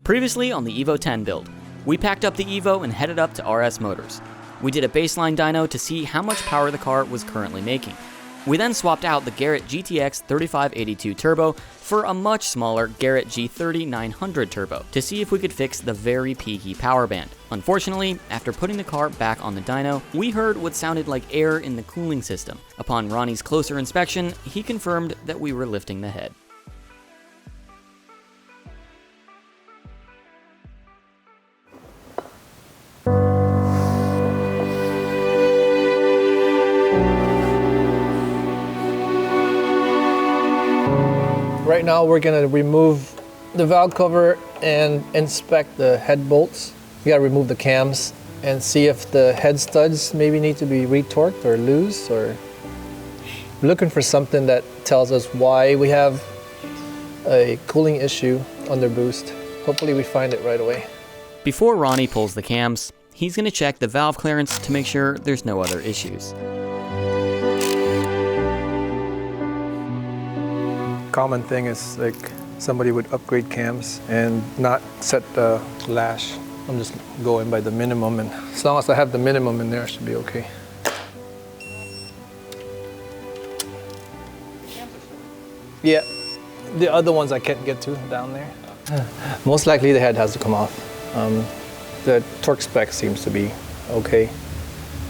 Previously on the Evo X build, we packed up the Evo and headed up to RS Motors. We did a baseline dyno to see how much power the car was currently making. We then swapped out the Garrett GTX 3582 Turbo for a much smaller Garrett G30 900 Turbo to see if we could fix the very peaky power band. Unfortunately, after putting the car back on the dyno, we heard what sounded like air in the cooling system. Upon Ronnie's closer inspection, he confirmed that we were lifting the head. Right now we're gonna remove the valve cover and inspect the head bolts. We gotta remove the cams and see if the head studs maybe need to be retorqued or loose, or looking for something that tells us why we have a cooling issue under boost. Hopefully we find it right away. Before Ronnie pulls the cams, he's gonna check the valve clearance to make sure there's no other issues. Common thing is like somebody would upgrade cams and not set the lash. I'm just going by the minimum, and as long as I have the minimum in there, I should be okay. Yeah, the other ones I can't get to down there. Most likely the head has to come off. The torque spec seems to be okay,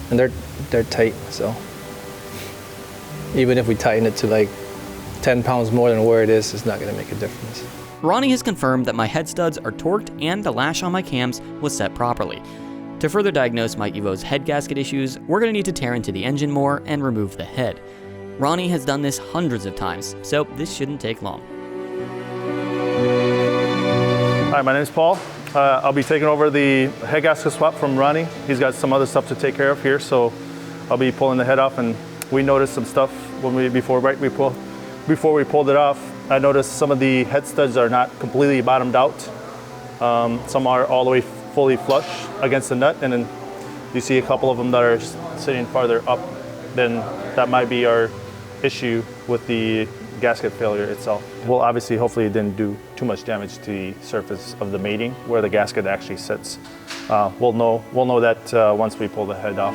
and they're tight, so even if we tighten it to like 10 pounds more than where it is, it's not gonna make a difference. Ronnie has confirmed that my head studs are torqued and the lash on my cams was set properly. To further diagnose my Evo's head gasket issues, we're gonna need to tear into the engine more and remove the head. Ronnie has done this hundreds of times, so this shouldn't take long. Hi, my name is Paul. I'll be taking over the head gasket swap from Ronnie. He's got some other stuff to take care of here, so I'll be pulling the head off, and we noticed some stuff before we pulled it off. I noticed some of the head studs are not completely bottomed out. Some are all the way fully flush against the nut, and then you see a couple of them that are sitting farther up. Then that might be our issue with the gasket failure itself. Well, obviously, hopefully it didn't do too much damage to the surface of the mating where the gasket actually sits. We'll know that once we pull the head off.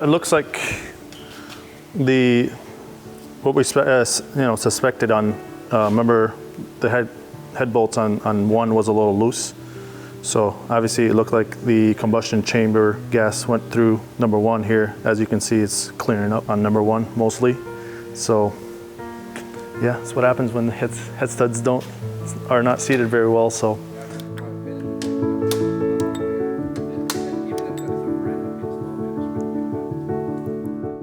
It looks like what we suspected on. Remember, the head bolts on one was a little loose, so obviously it looked like the combustion chamber gas went through number one here. As you can see, it's clearing up on number one mostly. So yeah, that's what happens when the head studs are not seated very well. So.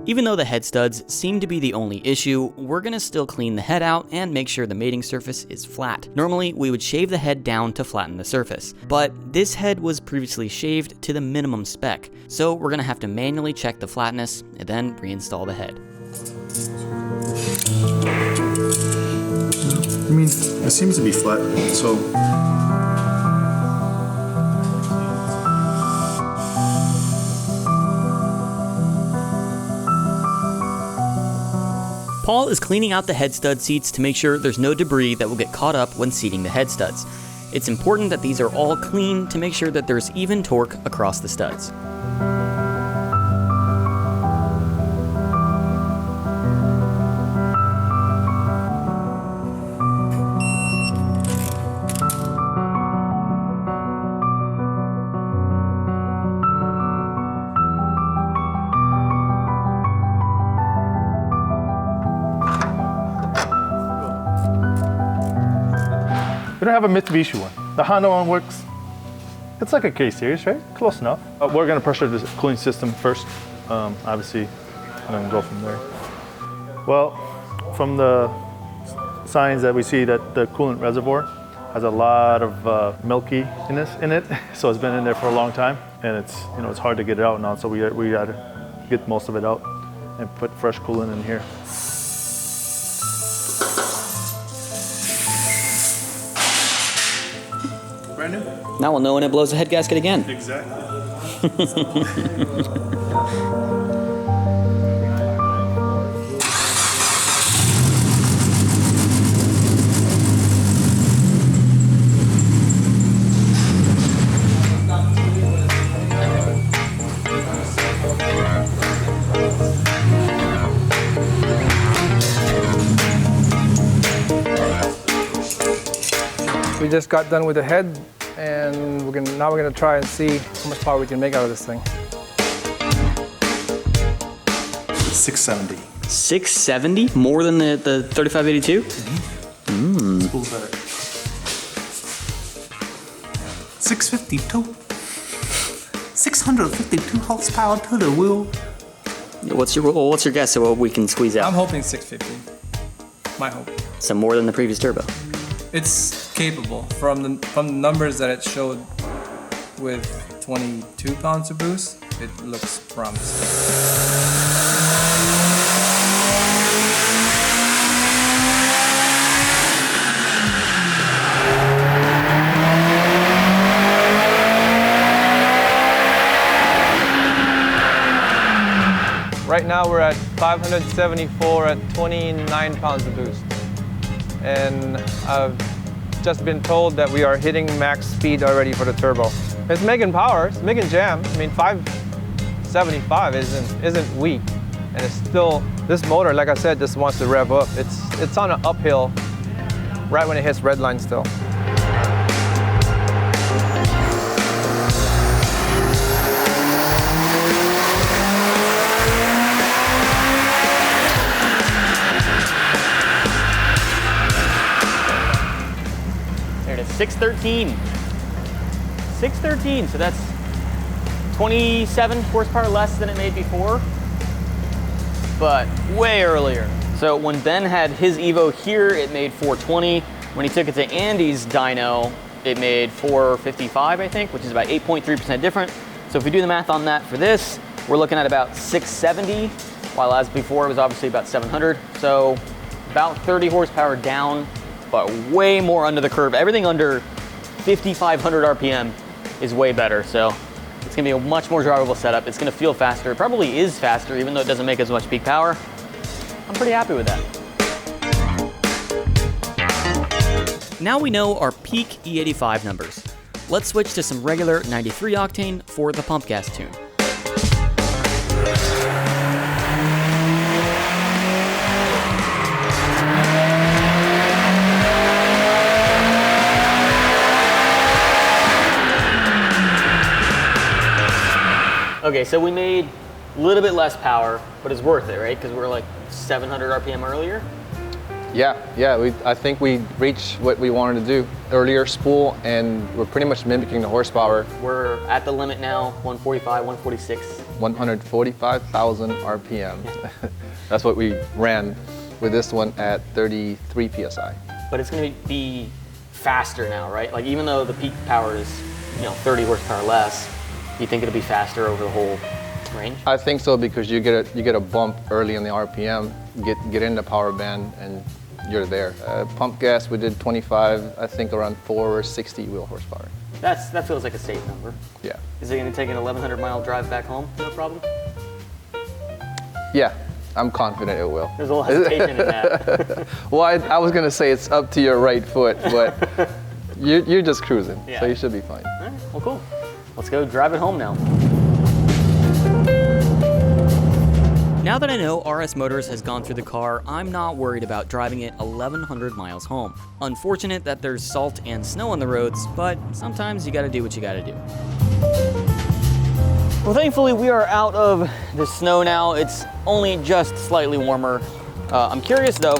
Even though the head studs seem to be the only issue, we're gonna still clean the head out and make sure the mating surface is flat. Normally, we would shave the head down to flatten the surface, but this head was previously shaved to the minimum spec, so we're gonna have to manually check the flatness and then reinstall the head. I mean, it seems to be flat, so. Paul is cleaning out the head stud seats to make sure there's no debris that will get caught up when seating the head studs. It's important that these are all clean to make sure that there's even torque across the studs. We don't have a Mitsubishi one. The Honda one works. It's like a K-Series, right? Close enough. We're gonna pressure the cooling system first, obviously, and then go from there. Well, from the signs that we see that the coolant reservoir has a lot of milkiness in it, so it's been in there for a long time, and it's it's hard to get it out now. So we got to get most of it out and put fresh coolant in here. Brand new? Now we'll know when it blows the head gasket again. Exactly. We just got done with the head, and now we're gonna try and see how much power we can make out of this thing. 670. 670? More than the 3582? Spool's better. 652. 652 horsepower to the wheel. What's your guess of what we can squeeze I'm out? hoping 650. My hope. So more than the previous turbo. It's capable from the numbers that it showed with 22 pounds of boost. It looks promising. Right now we're at 574 at 29 pounds of boost. And I've just been told that we are hitting max speed already for the turbo. It's making power, it's making jam. I mean, 575 isn't weak. And it's still, this motor, like I said, just wants to rev up. It's on an uphill right when it hits red line still. There it is, 613. 613, so that's 27 horsepower less than it made before, but way earlier. So when Ben had his Evo here, it made 420. When he took it to Andy's dyno, it made 455, I think, which is about 8.3% different. So if we do the math on that for this, we're looking at about 670, while as before it was obviously about 700. So about 30 horsepower down, but way more under the curve. Everything under 5,500 RPM is way better. So it's gonna be a much more drivable setup. It's gonna feel faster. It probably is faster, even though it doesn't make as much peak power. I'm pretty happy with that. Now we know our peak E85 numbers. Let's switch to some regular 93 octane for the pump gas tune. Okay, so we made a little bit less power, but it's worth it, right? Because we're like 700 RPM earlier. Yeah. I think we reached what we wanted to do. Earlier spool, and we're pretty much mimicking the horsepower. We're at the limit now, 145, 146. 145,000 RPM. That's what we ran with this one at 33 PSI. But it's gonna be faster now, right? Like even though the peak power is, 30 horsepower less, you think it'll be faster over the whole range? I think so, because you get a bump early in the RPM, get in the power band, and you're there. Pump gas, we did 25, I think around 460 wheel horsepower. That feels like a safe number. Yeah. Is it gonna take an 1,100 mile drive back home? No problem? Yeah, I'm confident it will. There's a little hesitation in that. Well, I was gonna say it's up to your right foot, but you're just cruising, Yeah. so you should be fine. All right, well, cool. Let's go drive it home now. Now that I know RS Motors has gone through the car, I'm not worried about driving it 1,100 miles home. Unfortunate that there's salt and snow on the roads, but sometimes you gotta do what you gotta do. Well, thankfully we are out of the snow now. It's only just slightly warmer. I'm curious though,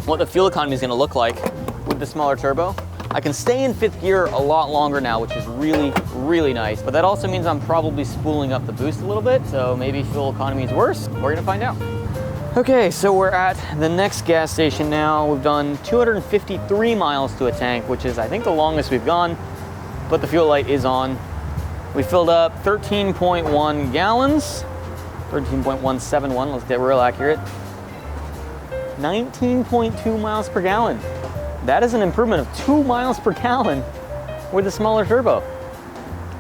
what the fuel economy is gonna look like with the smaller turbo. I can stay in 5th gear a lot longer now, which is really, really nice. But that also means I'm probably spooling up the boost a little bit, so maybe fuel economy is worse. We're gonna find out. Okay, so we're at the next gas station now. We've done 253 miles to a tank, which is I think the longest we've gone, but the fuel light is on. We filled up 13.1 gallons, 13.171, let's get real accurate. 19.2 miles per gallon. That is an improvement of 2 miles per gallon with a smaller turbo.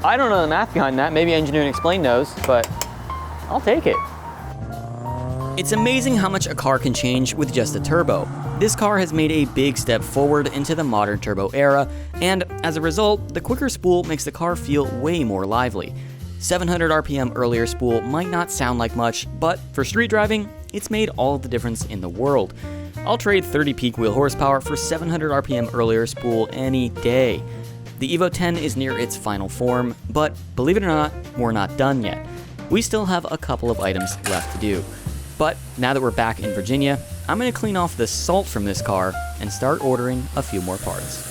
I don't know the math behind that, maybe Engineering Explained knows, but I'll take it. It's amazing how much a car can change with just a turbo. This car has made a big step forward into the modern turbo era, and as a result, the quicker spool makes the car feel way more lively. 700 RPM earlier spool might not sound like much, but for street driving, it's made all the difference in the world. I'll trade 30 peak wheel horsepower for 700 RPM earlier spool any day. The Evo 10 is near its final form, but believe it or not, we're not done yet. We still have a couple of items left to do. But now that we're back in Virginia, I'm going to clean off the salt from this car and start ordering a few more parts.